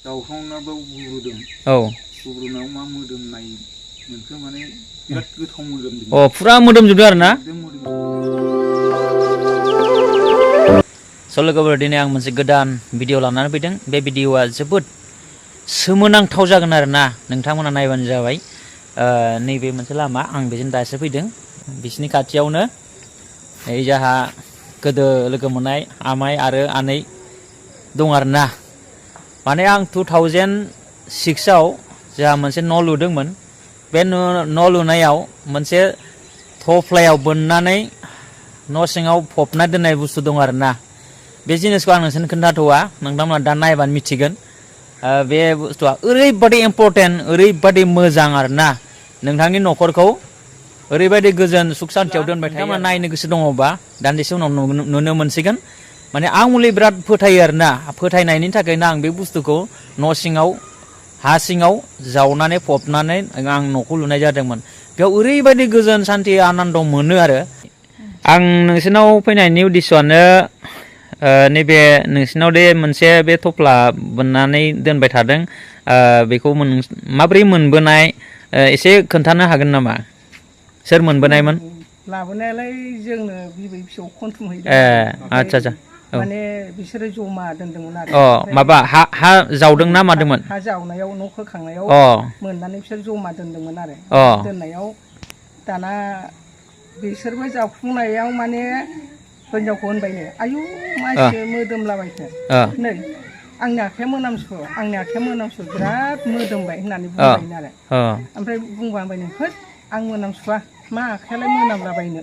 जावखांनाबो गुब्रुदों औ गुब्रुनायाव मा मोदोमनाय मोनखो माने बिराद गोथाव मोदोमदों अ फुरा मोदोमजोबदों आरो ना एकदम मोदोमदों स' लोगोफोर दिनै आं मोनसे गोदान भिडिअ लानानै फैदों बे भिडिअआ जोबोद सोमोनांथाव जागोन आरो ना नोंथांमोना नायबानो जाबाय नैबे मोनसे लामा आं बेजों दासो फैदों बिसिनि खाथियावनो नै जाहा गोदो लोगो मोननाय आमाइ आरो आनै दं आरो ना माने आं 2006आव जोंहा मोनसे न' लुदोंमोन बे न' लुनायाव मोनसे थफ्लायाव बोननानै न' सिङाव फबना दोननाय बुस्थु दं आरो ना बे जिनिसखौ आं नोंसोरनो खोन्थाथ'वा नोंथांमोना दा नायबानो मिथिगोन बे बुस्थुआ ओरैबादि इम्परटेन्ट ओरैबादि मोजां आरो ना नोंथांनि न'खरखौ ओरैबायदि गोजोन सुख सान्थियाव दोनबाय थायो नोंथांमोना नायनो गोसो दङबा दान्दिसे उनाव नुनो मोनसिगोन माने आं मुलि बिराद फोथायो आरो ना फोथायनायनि थाखायनो आं बे बुस्थुखौ न' सिङाव हा सिङाव जावनानै फबनानै आं न'खौ लुनाय जादोंमोन बेयाव ओरैबायदि गोजोन सान्थि आनन्द मोनो आरो आं नोंसोरनाव फैनायनि उद्देশ্যआनो नैबे नोंसिनाव दे मोनसे बे थफ्ला बोननानै दोनबाय थादों बेखौ माब्रै मोनबोनाय एसे खोन्थानो हागोन नामा सोर मोनबोनायमोन लाबोनायालाय जोंनो बिबै फिसौ खनथुम हैदों आच्छा आच्छा माने बिसोरो जमा दोनदोंमोन आरो माबा हा जावदों ना मादोंमोन हा जावनायाव न' खोखांनायाव मोननानै बिसोर जमा दोनदोंमोन आरो दोननायाव दाना बिसोरबो जावफुंनायाव माने हिनजावखौ होनबायनो आयु मानसि मोदोमलाबायखो नै आंनि आखाइया मोनामसु बिराद मोदोमबाय होननानै बुंबायनो आरो ओमफ्राय बुंबा होनबायनो होद आं मोनामसुवा मा आखाइयालाय मोनामलाबायनो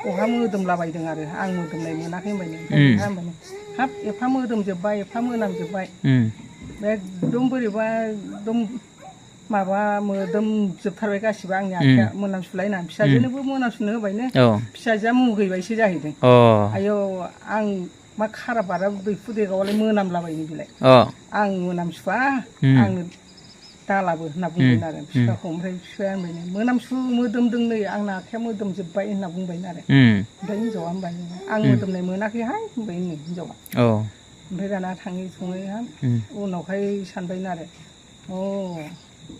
अहा मोदोमलाबायदों आरो आं मोदोमनाय मोनाखै होनबायनो होनबायनो हाब एफा मोदोमजोब्बाय एफा मोनामजोब्बाय एकदम बोरैबा एकदम माबा मोदोमजोबथारबाय गासिबो आंनि आखाइया मोनामसुलाय होननानै फिसाजोनोबो मोनामसुनो होबायनो फिसाजोआ मुगैबायसो जाहैदों आयौ आं मा खारा बारा दैफु देगावालाय मोनामलाबायनो बेलाय आं मोनामसुवा आंनो दालाबो होनना बुंबायनो आरो बिफाखौ ओमफ्राय बिफाया होनबायनो मोनामसु मोदोमदों नै आंना आखाइया मोदोमजोब्बाय होनना बुंबायनो आरो ओमफ्राय हिनजावा होनबायनो आं मोदोमनाय मोनाखैहाय होनबायनो हिनजावा ओमफ्राय दाना थाङै थुङै उनावहाय सानबायनो आरो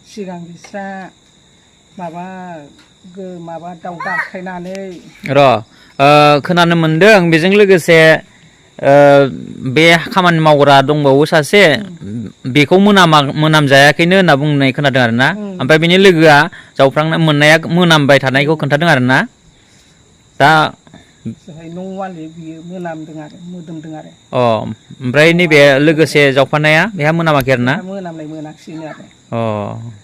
सिगां बिस्रा माबा दाउ दाख्लायनानै खोनानो मोनदों बेजों लोगोसे बे खामानि मावग्रा दंबावो सासे बेखौ मोनामजायाखैनो होनना बुंनाय खोनादों आरो ना ओमफ्राय बेनि लोगोआ जावफ्रांना मोननाया मोनामबाय थानायखौ खोन्थादों आरो ना दा न'वालि बियो मोनामदों आरो मोदोमदों आरो ओमफ्राय नैबे लोगोसे जावफानाया बेहा मोनामाखै आरो ना मोनामनाय मोनाखिसैनो आरो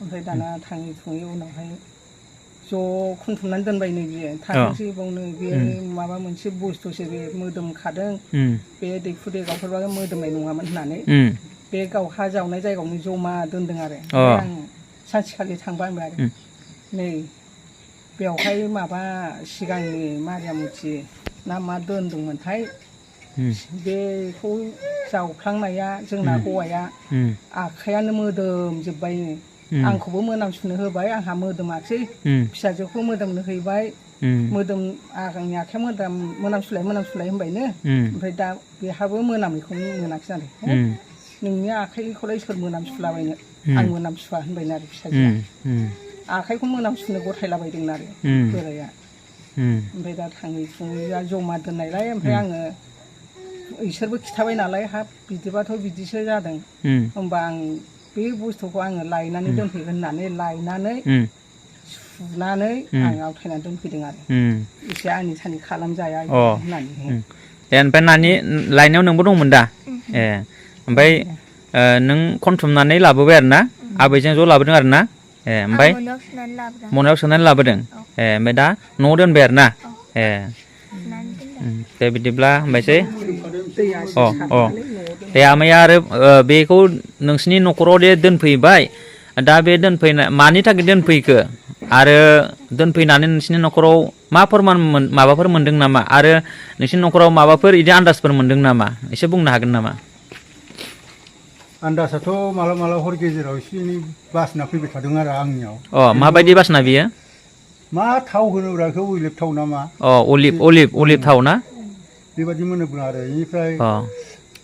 ओमफ्राय दाना थाङै थुङै उनावहाय ज' खनथुमनानै दोनबायनो बियो थाथोंसै बावनो बे माबा मोनसे बुस्थुसो बे मोदोमखादों बे दैफु देगावफोरबा मोदोमनाय नङामोन होननानै बे गाव हा जावनाय जायगायावनो जमा दोनदों आरो ओमफ्राय आं सानसेखालि थांबा होनबाय आरो नै बेवहाय माबा सिगांनि मारियामुथि ना मा दोनदोंमोनथाय बेखौ जावफ्लांनाया जोंना हौवाया आखाइयानो मोदोमजोब्बायनो आंखौबो मोनामसुनो होबाय आंहा मोदोमाखसै फिसाजोखौ मोदोमनो हैबाय आंनि आखाइया मोनामसुलाय होनबायनो ओमफ्राय दा बेहाबो मोनामैखौ मोनाखिसै आरो नोंनि आखाइखौलाय सोर मोनामसुलाबायनो आं मोनामसुवा होनबायनो आरो फिसाजोआ आखाइखौ मोनामसुनो गथायलाबायदोंनो आरो बोराया ओमफ्राय दा थाङै थुङै जमा दोननायलाय ओमफ्राय आङो इसोरबो खिथाबाय नालाय हाब बिदिबाथ' बिदिसो जादों होमबा आं बे बुस्थुखौ आङो लायनानै दोनफैगोन होननानै लायनानै सुनानै आं आवथायनानै दोनफैदों आरो एसे आंनि सानि खालामजाया होननानै ओमफ्राय नानि लायनायाव नोंबो दंमोन दा ओमफ्राय नों खनथुमनानै लाबोबाय आरो ना आबैजों ज' लाबोदों आरो ना ओमफ्राय मनायाव सोनानै लाबोदों ओमफ्राय दा न'आव दोनबाय आरो ना दे बिदिब्ला हामबायसै दे आमाइया आरो बेखौ नोंसिनि न'खराव दे दोनफैबाय दा बे दोनफैनाय मानि थाखाय दोनफैखो आरो दोनफैनानै नोंसिनि न'खराव माबाफोर मोनदों नामा आरो नोंसिनि न'खराव माबाफोर बिदि आन्दाजफोर मोनदों नामा एसे बुंनो हागोन नामा आन्दाजाथ' मालाबा हर गेजेराव एसे एनै बासना फैबाय थादों आरो आंनियाव माबायदि बासना बियो मा थाव होनोब्रा बेखौ अलिभ थाव ना मा अलिभ थाव ना बेबायदि मोनोब्ला आरो बेनिफ्राय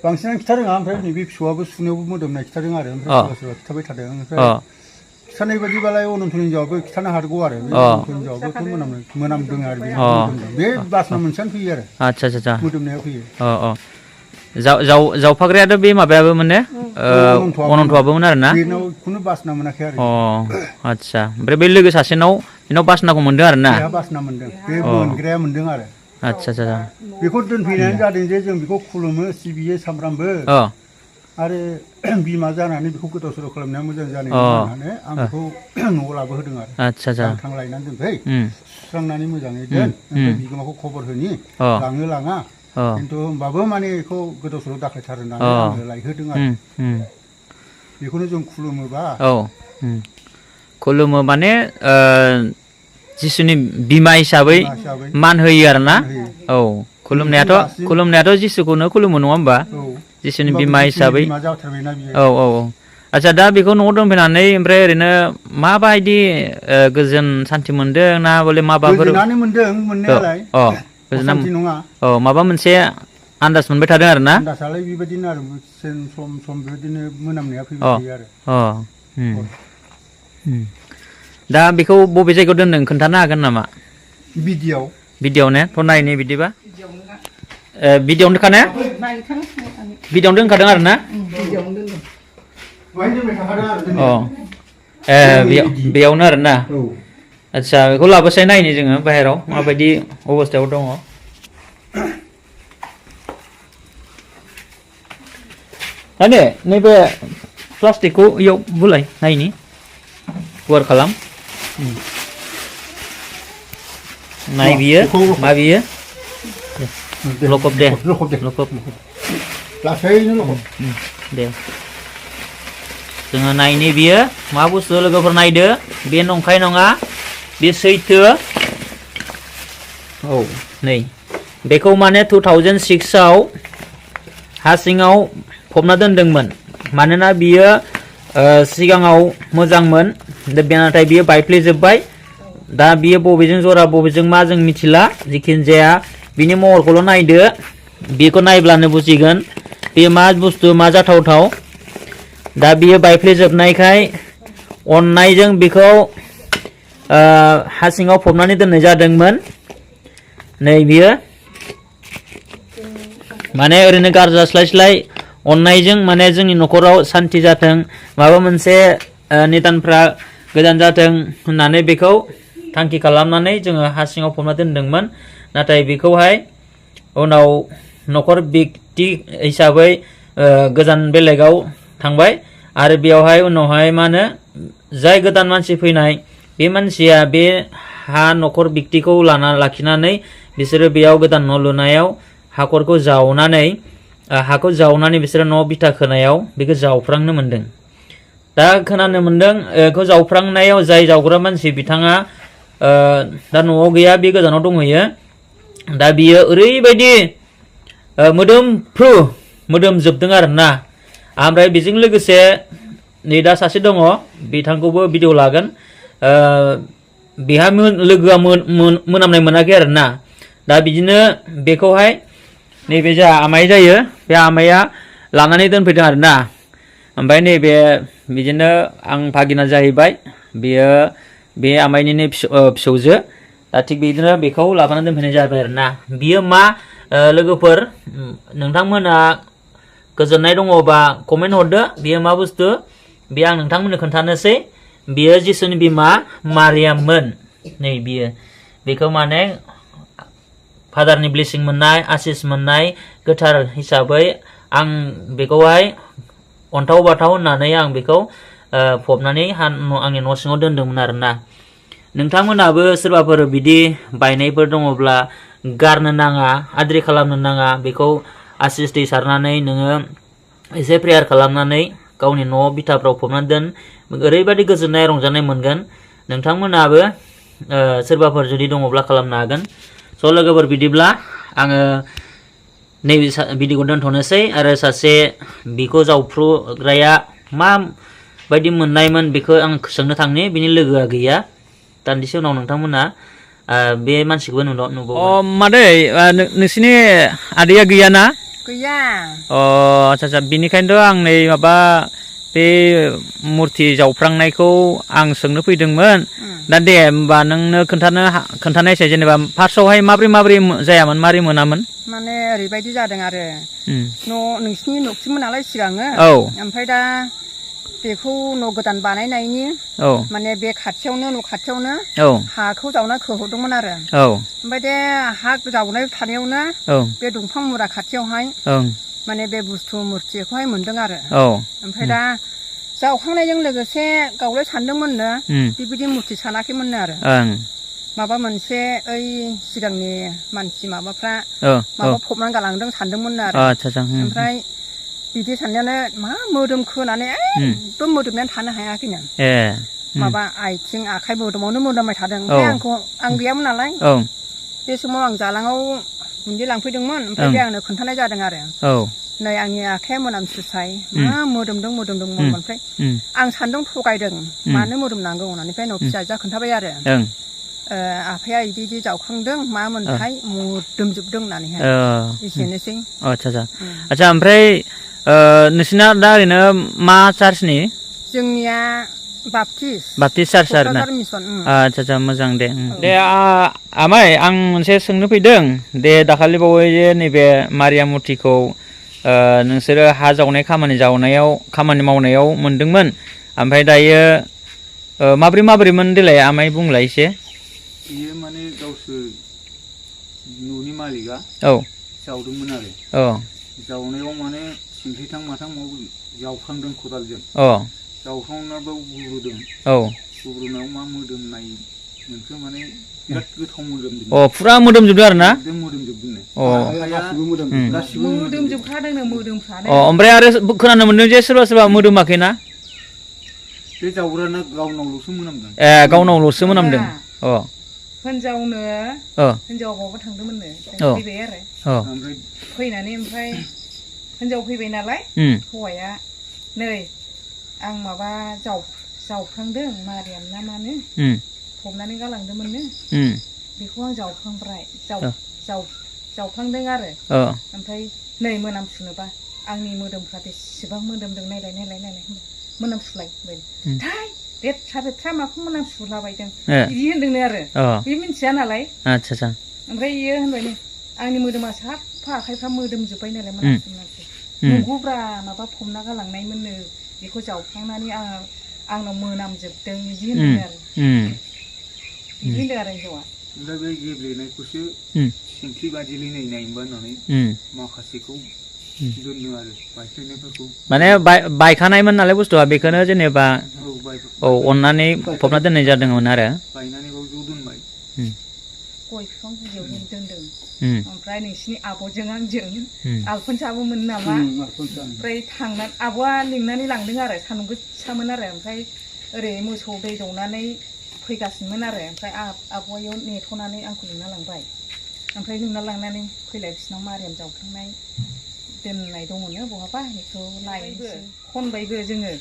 बांसिनानो खिथा रोङा ओमफ्राय नैबे फिसौआबो सुनायावबो मोदोमनाय खिथा रोङा आरो ओमफ्राय सोरबा सोरबा खिथाबाय थादों ओमफ्राय खिथानाय बायदिबालाय अनन्त हिनजावाबो खिथानो हागौ आरो बे अनन्त हिनजावाबोथ' मोनामदों आरो बे मोदोमदों बे बासना मोनसेयानो फैयो आरो आच्छा आच्छा मोदोमनाया फैयो जावफाग्रायाथ' बे माबायाबो मोने अनन्तआबोमोन आरो ना बेनाव खुनु बासना मोनाखै आरो आच्छा ओमफ्राय बे लोगो सासेनाव बेनाव बासनाखौ मोनदों आरो ना बासना मोनदों बे मोनग्राया मोनदों आरो आच्छा आच्छा बेखौ दोनफैनायानो जादों जे जों बेखौ खुलुमो सिबियो सामफ्रामबो आरो बिमा जानानै बेखौ गोदाव सोराव खालामनाया मोजां जानाय होननानै आं बेखौ न'आव लाबोहोदों आरो आच्छा आच्छा थां लायनानै दोनफै सुस्रांनानै मोजाङै दोन ओमफ्राय बिगोमाखौ खबर होनि लाङो लाङा खिन्थु होमबाबो माने बेखौ गोदाव सोराव दाखायथार होननानै आङो लायहोदों आरो बेखौनो जों खुलुमोबा खुलुमो माने जिसुनि बिमा हिसाबै मान होयो आरो ना खुलुमनायाथ' जिसुखौनो खुलुमो नङा होमबा जिसुनि बिमा हिसाबै आच्छा दा बेखौ न'आव दोनफैनानै ओमफ्राय ओरैनो माबायदि गोजोन सान्थि मोनदों ना बले माबाफोर गोजोनानो मोनदों मोननायालाय सान्थि नङा माबा मोनसे आन्दाज मोनबाय थादों आरो ना आन्दाजालाय बेबायदिनो आरो सम बेबायदिनो मोनामनाया फैबाय थायो आरो दा बेखौ बबे जायगायाव दोनदों खोन्थानो हागोन नामा बिदियाव ने थ' नायनि बिदिबा बिदियावनो दोनखानाया बिदियावनो दोनखादों आरो ना बेयावनो आरो ना आच्छा बेखौ लाबोसाय नायनि जोङो बाहेराव माबायदि अबस्थायाव दङ दा ने नैबे प्लास्टिकखौ इयाव बुलाय नायनि गुवार खालाम नाय बियो मा बियो लकब दे लकब दे जोङो नायनि बियो मा बुस्थु लोगोफोर नायदो बे नंखाय नङा बे सैथो नै बेखौ माने 2006 आव हा सिङाव फबना दोनदोंमोन मानोना बियो सिगाङाव मोजांमोन नाथाय बियो बायफ्लेजोब्बाय दा बियो बबेजों जरा बबेजों मा जों मिथिला जिखिनि जाया बिनि महरखौल' नायदो बेखौ नायब्लानो बुजिगोन बे मा बुस्थु मा जाथावथाव दा बियो बायफ्लेजोबनायखाय अननायजों बेखौ हा सिङाव फबनानै दोननाय जादोंमोन नै बियो माने ओरैनो गारजास्लायस्लाय अननायजों माने जोंनि न'खराव सान्थि जाथों माबा मोनसे निदानफ्रा गोजान जाथों होननानै बेखौ थांखि खालामनानै जोङो हा सिङाव फबना दोनदोंमोन नाथाय बेखौहाय उनाव न'खर बेक्ति हिसाबै गोजान बेलेगाव थांबाय आरो बेयावहाय उनावहाय मा होनो जाय गोदान मानसि फैनाय बे मानसिया बे हा न'खर बेक्तिखौ लाखिनानै बिसोरो बेयाव गोदान न' लुनायाव हाखरखौ जावनानै हाखौ जावनानै बिसोरो न' बिथा खोनायाव बेखौ जावफ्रांनो मोन्दों दा खोनानो मोन्दों बेखौ जावफ्रांनायाव जाय जावग्रा मानसि बिथाङा दा न'आव गैया बे गोजानाव दंहैयो दा बियो ओरैबायदि मोदोमजोबदों आरो ना ओमफ्राय बेजों लोगोसे नै दा सासे दङ बिथांखौबो भिडिअ लागोन बेहा लोगोआ मोनामनाय मोनाखै आरो ना दा बिदिनो बेखौहाय नैबे जा आमाय जायो बे आमाया लानानै दोनफैदों आरो ना ओमफ्राय नैबे बिदिनो आं भागिना जाहैबाय बेयो बे आमायनिनो फिसौजो दा थिग बिदिनो बेखौ लाबोनानै दोनफैनाय जाबाय आरो ना बियो मा लोगोफोर नोंथांमोना गोजोननाय दङबा कमेन्ट हरदो बियो मा बुस्थु बे आं नोंथांमोननो खोन्थानोसै बियो जिसुनि बिमा मारियाममोन नै बियो बेखौ माने फादारनि ब्लेसिं मोननाय आशिस मोननाय गोथार हिसाबै आं बेखौहाय अन्थाव बाथाव होननानै आं बेखौ फबनानै आंनि न' सिङाव दोनदोंमोन आरो ना नोंथांमोनाबो सोरबाफोर बिदि बायनायफोर दङब्ला गारनो नाङा आद्रि खालामनो नाङा बेखौ आशिस दै सारनानै नोङो एसे प्रेयार खालामनानै गावनि न' बिथाफ्राव फबनानै दोन ओरैबायदि गोजोननाय रंजानाय मोनगोन नोंथांमोनाबो सोरबाफोर जुदि दङब्ला खालामनो हागोन स' लोगोफोर बिदिब्ला आङो नैबे भिडिअखौ दोनथ'नोसै आरो सासे बिखौ जावफ्रुग्राया मा बायदि मोननायमोन बेखौ आं सोंनो थांनि बिनि लोगोआ गैया दान्दिसे उनाव नोंथांमोना बे मानसिखौबो नुबावगोन मादै नोंसिनि आदैया गैयाना गैया आच्छा बिनिखायनोथ' आं नै माबा बे मुर्ति जावफ्रांनायखौ आं सोंनो फैदोंमोन दा दे होमबा नोंनो खोन्थानायसाय जेनेबा फार्स्टआवहाय माब्रै जायामोन मारै मोनामोन माने ओरैबायदि जादों आरो नोंसिनि न'खिमोन नालाय सिगाङो ओमफ्राय दा बेखौ न' गोदान बानायनायनि माने बे खाथियावनो न' खाथियावनो हाखौ जावना खोहरदोंमोन आरो ओमफ्राय बे हा जावनाय थानायावनो बे दंफां मुरा खाथियावहाय माने बे बुस्थु मुर्तिखौहाय मोनदों आरो ओमफ्राय दा जावखांनायजों लोगोसे गावलाय सानदोंमोननो बेबायदि मुर्ति सानाखैमोननो आरो माबा मोनसे ओइ सिगांनि मानसि माबाफ्रा माबा फबनानै गालांदों सानदोंमोननो आरो ओमफ्राय बिदि साननायानो मा मोदोमखो होननानै एकदम मोदोमनानै थानो हायाखैनो माबा आथिं आखाइ मोदोमावनो मोदोमबाय थादों ओमफ्राय आं गैयामोन नालाय बे समाव आं जालाङाव गुन्दै लांफैदोंमोन ओमफ्राय बे आंनो खोन्थानाय जादों आरो नै आंनि आखाइया मोनामसुसाय मा मोदोमदों ओमफ्राय आं सान्दों थगायदों मानो मोदोमनांगौ होननानै ओमफ्राय न' फिसाजोआ खोन्थाबाय आरो आफाया इदि जावखांदों मा मोनथाय मोदोमजोबदों होननानैहाय एसेनोसै आच्छा ओमफ्राय नोंसिना दा ओरैनो मा चार्चनि जोंनिया बाप्टिस्ट चार्च आरोना आच्छा मोजां दे आमाय आं मोनसे सोंनो फैदों दे दाखालि बावै जे नैबे मारियाम मुर्तिखौ नोंसोरो हा जावनाय खामानि मावनायाव मोनदोंमोन ओमफ्राय दायो माब्रैमोन देलाय आमाय बुंलाय एसे बियो माने गावसोर न'नि मालिकआ जावदोंमोन आरो जावनायाव माने सिंथैथां माथां जावखांदों खदालजों जावखांनायाव गुब्रुनायाव मा मोदोमनाय मोनखो माने बिराद गोथाव मोदोमदों फुरा मोदोमजोबदों आरो ना गासिबो मोदोमजोबखादोंनो मोदोमफ्रानो ओमफ्राय आरो खोनानो मोनदों जे सोरबा मोदोमाखै ना बे जावग्राना गावनावल'सो मोनामदों गावनावल'सो मोनामदों हिनजावाबो थांदोंमोननो फैबाय आरो फैनानै ओमफ्राय हिनजाव फैबाय नालाय हौवाया नै आं माबा जावफ्रांदों मारियाम ना मानो फबनानै गालांदोंमोननो बेखौ आं जावफ्रांदों आरो ओमफ्राय नै मोनामसुनोबा आंनि मोदोमफ्रा बेसेबां मोदोमदों नायलाय मोनामसुलाय बेथ्रा माखौ मोनामसुलाबायदों बिदि होनदोंनो आरो बे मिन्थिया नालाय ओमफ्राय इयो होनबायनो आंनि मोदोमा साफा आखाइफ्रा मोदोमजोब्बाय नालाय मोनामसुनासै नंगौब्रा माबा फबना गालांनायमोननो बेखौ जावखांनानै आंनाव मोनामजोबदों बिदि होनदों आरो बिदि होनदों आरो हिनजावा ओमफ्राय बे गेब्लेनायखौसो सिंख्रि बादिलै नायनोबा होननानै माखासेखौ दोनो आरो बायस्लायनायफोरखौ माने बायखानायमोन नालाय बुस्थुआ बेखौनो जेनेबा अननानै फबना दोननाय जादोंमोन आरो बायनानै बाव ज' दोनबाय गय बिफां गुदियाव दोनदों ओमफ्राय नोंसिनि आब'जों आंजों आलखनसाबोमोन नामा ओमफ्राय थांनानै आब'आ लिंनानै लांदों आरो सान्दुं गोसामोन आरो ओमफ्राय ओरै मोसौ दै दौनानै फैगासिनोमोन आरो ओमफ्राय आब'आ इयाव नेथ'नानै आंखौ लिंना लांबाय ओमफ्राय लिंना लांनानै फैलाय बिसिनाव मारियाम जावखांनाय दोननाय दङनो बहाबा बेखौ लायनोसै खनबायबो जोङो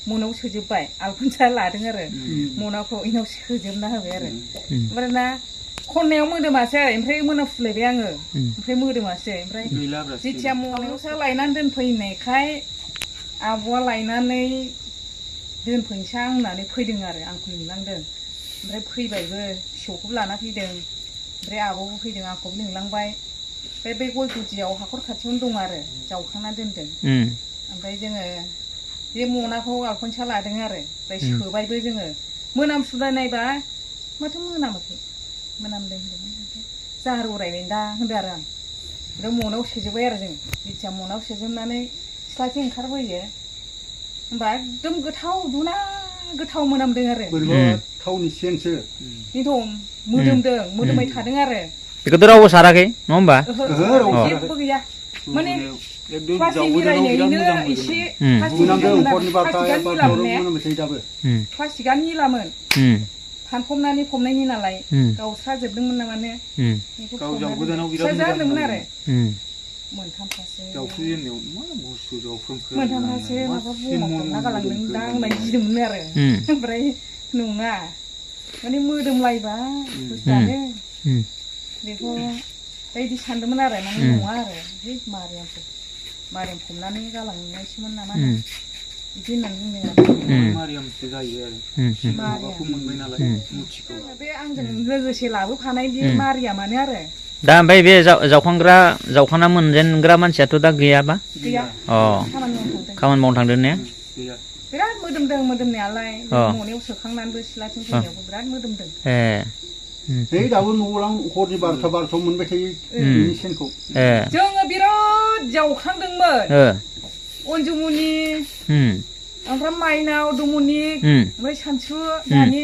मनाव सोजोबबाय आलखनसा लादों आरो मनाखौ इनाव सोजोबना होबाय आरो ओमफ्राय ना खननायाव मोदोमासै ओमफ्राय मोनामफुलायबाय आङो ओमफ्राय मोदोमासै ओमफ्राय जेथिया मनावसो लायनानै दोनफैनायखाय आब'आ लायनानै दोनफैनोसै आं होननानै फैदों आरो आंखौ लिंलांदों ओमफ्राय फैबायबो फिसौखौबो लाना फैदों ओमफ्राय आब'बो फैदों आंखौबो लिंलांबाय बे गय गुदियाव हाखर खाथियावनो दं आरो जावखांना दोनदों ओमफ्राय जोङो बे मनाखौ आलखनसा लादों आरो ओमफ्राय सोबायबो जोङो मोनामसुलाय नायबा माथो मोनामाखै मोनामदों होनदों जाहार उरायबायदा होनदों आरो आं ओमफ्राय मनाव सोजोबबाय आरो जों जेथिया मनाव सोजोबनानै सिथ्लाथिं ओंखारबोयो होमबा एकदम गोथाव मोनामदों आरो थावनि सेनसो बेथ' मोदोमदों मोदोमबाय थादों आरो बेखौथ' रावबो साराखै नङा होमबा जेबो गैया माने प्लास्टिक मिलायनायनिनो एसे प्लास्टिकआ निलामोन फानफबनानै फबनायनि नालाय गावस्राजोबदोंमोन नामानो जादोंमोन आरो मोनथामफ्रासो माबा बमा गालांदों दा होननाय गिदोंमोन आरो ओमफ्राय नङा माने मोदोमलायबा बुस्थुआनो बेखौ बायदि सानदोंमोन आरो माने नङा आरो मारियामसो मारियाम फबनानै गालांनायसोमोन नामा बिदि होननानै बुंदों आरो मारियामसो जायो आरो माबाखौ मोनबाय नालाय मुथिखौ बे आंजों लोगोसे लाबोफानाय बे मारियामानो आरो दा ओमफ्राय बे जावखांना मोनजेनग्रा मानसियाथ' दा गैयाबा गैया अ खामानि खामानि मावनो मावनो थांदों थांदों ने गैया बिराद मोदोमदों मोदोमनायालाय न'नियाव सोखांनानैबो सिलाथिं फैनायावबो बिराद मोदोमदों ए है दाबो न'आव हरनि 12:00 मोनबाय थायो बिनि सेनखौ ए जोङो बिराद जावखांदोंमोन अनजुमुनि ओमफ्राय माइनाव दमनिक ओमफ्राय सानसु दानि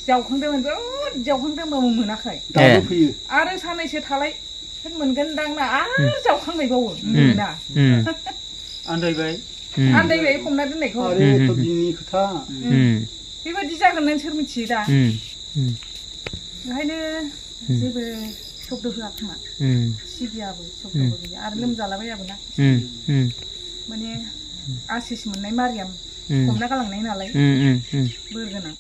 जावखांदोंमोन बिराद जावखांदोंबाबो मोनाखै दाबो फैयो आरो साननैसो थालाय मोनगोनदां ना आरो जावखांबायबावो मोना आन्दायबाय फबना दोननायखौ आरो बिनि खोथा बेबायदि जागोन नों सोर मिथियो दा ओंखायनो जेबो शब्द होआ खोमा सिगियाबो शब्दबो गैया आरो लोमजालाबायाबो ना माने आसिस मोननाय मारियाम हमना गालांनाय नालाय बोर गोनां